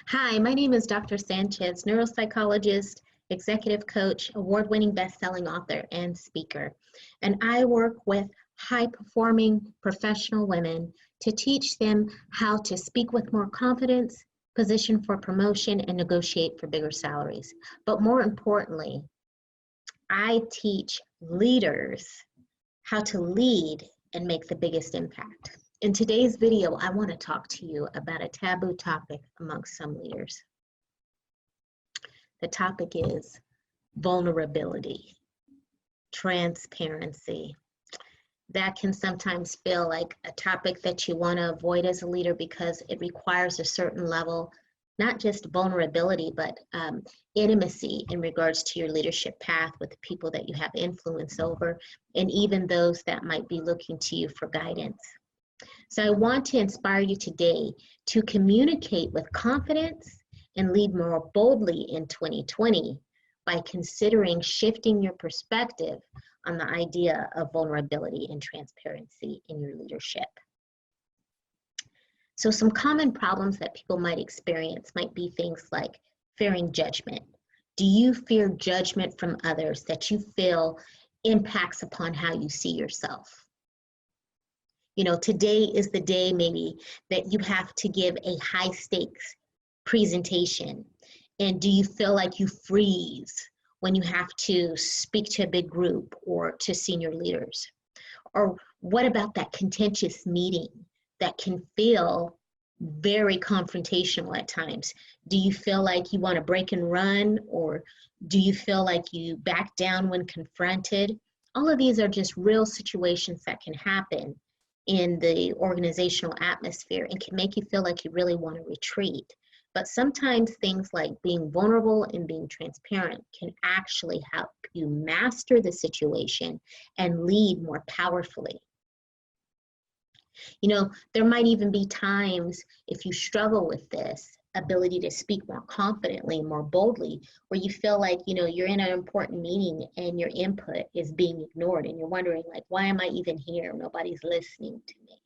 Hi, my name is Dr. Sanchez, neuropsychologist, executive coach, award-winning best-selling author, and speaker. And I work with high-performing professional women to teach them how to speak with more confidence, position for promotion, and negotiate for bigger salaries. But more importantly, I teach leaders how to lead and make the biggest impact. In today's video, I want to talk to you about a taboo topic amongst some leaders. The topic is vulnerability, transparency. That can sometimes feel like a topic that you want to avoid as a leader because it requires a certain level, not just vulnerability, but intimacy in regards to your leadership path with the people that you have influence over, and even those that might be looking to you for guidance. So I want to inspire you today to communicate with confidence and lead more boldly in 2020 by considering shifting your perspective on the idea of vulnerability and transparency in your leadership. So some common problems that people might experience might be things like fearing judgment. Do you fear judgment from others that you feel impacts upon how you see yourself? You know, today is the day maybe that you have to give a high stakes presentation. And do you feel like you freeze when you have to speak to a big group or to senior leaders? Or what about that contentious meeting that can feel very confrontational at times? Do you feel like you want to break and run, or do you feel like you back down when confronted? All of these are just real situations that can happen in the organizational atmosphere and can make you feel like you really want to retreat. But sometimes things like being vulnerable and being transparent can actually help you master the situation and lead more powerfully. You know, there might even be times, if you struggle with this ability to speak more confidently, more boldly, where you feel like, you know, you're in an important meeting and your input is being ignored and you're wondering, like, why am I even here? Nobody's listening to me.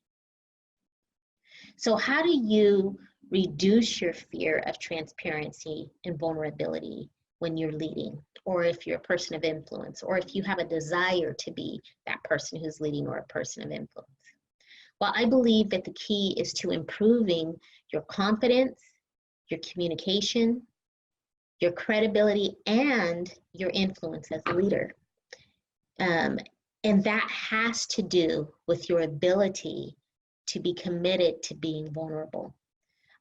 So how do you reduce your fear of transparency and vulnerability when you're leading, or if you're a person of influence, or if you have a desire to be that person who's leading or a person of influence? Well, I believe that the key is to improving your confidence, your communication, your credibility, and your influence as a leader. And that has to do with your ability to be committed to being vulnerable.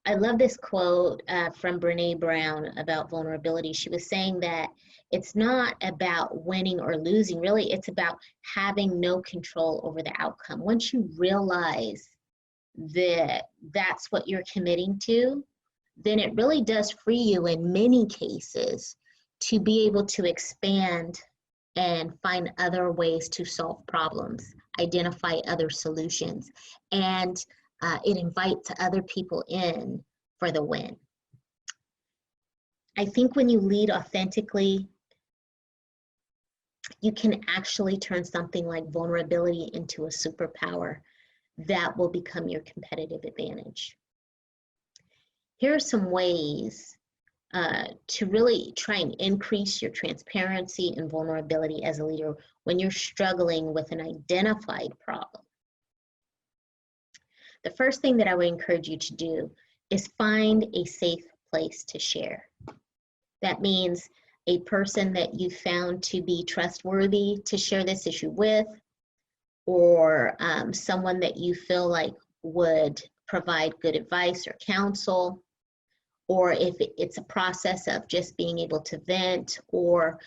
I love this quote from Brene Brown about vulnerability. She was saying that it's not about winning or losing. Really, it's about having no control over the outcome. Once you realize that that's what you're committing to, then it really does free you in many cases to be able to expand and find other ways to solve problems, identify other solutions, and it invites other people in for the win. I think when you lead authentically, you can actually turn something like vulnerability into a superpower that will become your competitive advantage. Here are some ways to really try and increase your transparency and vulnerability as a leader when you're struggling with an identified problem. The first thing that I would encourage you to do is find a safe place to share. That means a person that you found to be trustworthy to share this issue with, or someone that you feel like would provide good advice or counsel, or if it's a process of just being able to vent or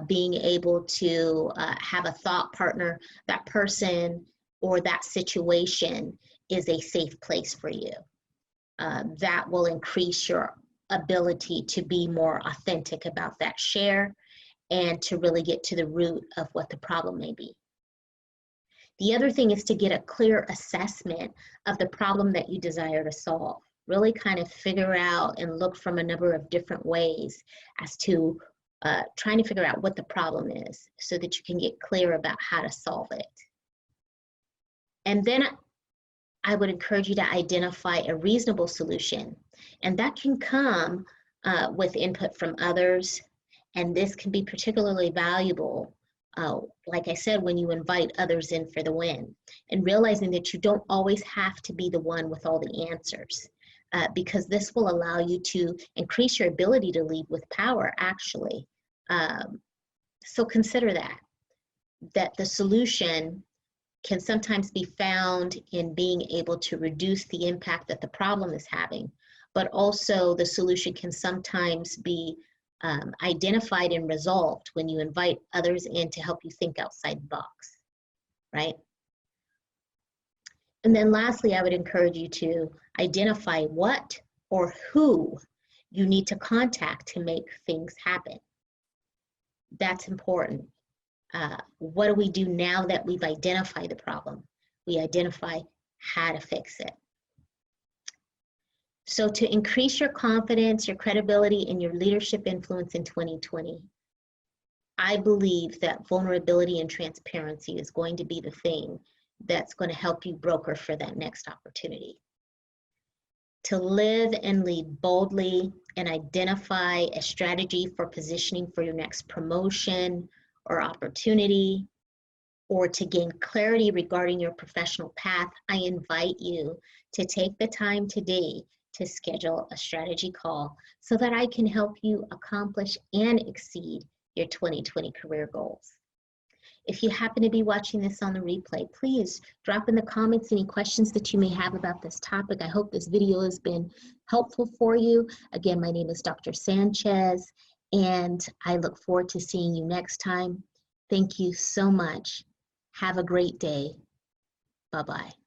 being able to have a thought partner, that person or that situation is a safe place for you. That will increase your ability to be more authentic about that share and to really get to the root of what the problem may be. The other thing is to get a clear assessment of the problem that you desire to solve. Really kind of figure out and look from a number of different ways as to trying to figure out what the problem is so that you can get clear about how to solve it. And then I would encourage you to identify a reasonable solution. And that can come with input from others. And this can be particularly valuable, like I said, when you invite others in for the win. And realizing that you don't always have to be the one with all the answers, because this will allow you to increase your ability to lead with power, actually. So consider that the solution can sometimes be found in being able to reduce the impact that the problem is having, but also the solution can sometimes be identified and resolved when you invite others in to help you think outside the box, right? And then lastly, I would encourage you to identify what or who you need to contact to make things happen. That's important. What do we do now that we've identified the problem? We identify how to fix it. So to increase your confidence, your credibility, and your leadership influence in 2020, I believe that vulnerability and transparency is going to be the thing that's going to help you broker for that next opportunity. To live and lead boldly and identify a strategy for positioning for your next promotion or opportunity, or to gain clarity regarding your professional path, I invite you to take the time today to schedule a strategy call so that I can help you accomplish and exceed your 2020 career goals. If you happen to be watching this on the replay, please drop in the comments any questions that you may have about this topic. I hope this video has been helpful for you. Again, my name is Dr. Sanchez, and I look forward to seeing you next time. Thank you so much. Have a great day. Bye-bye.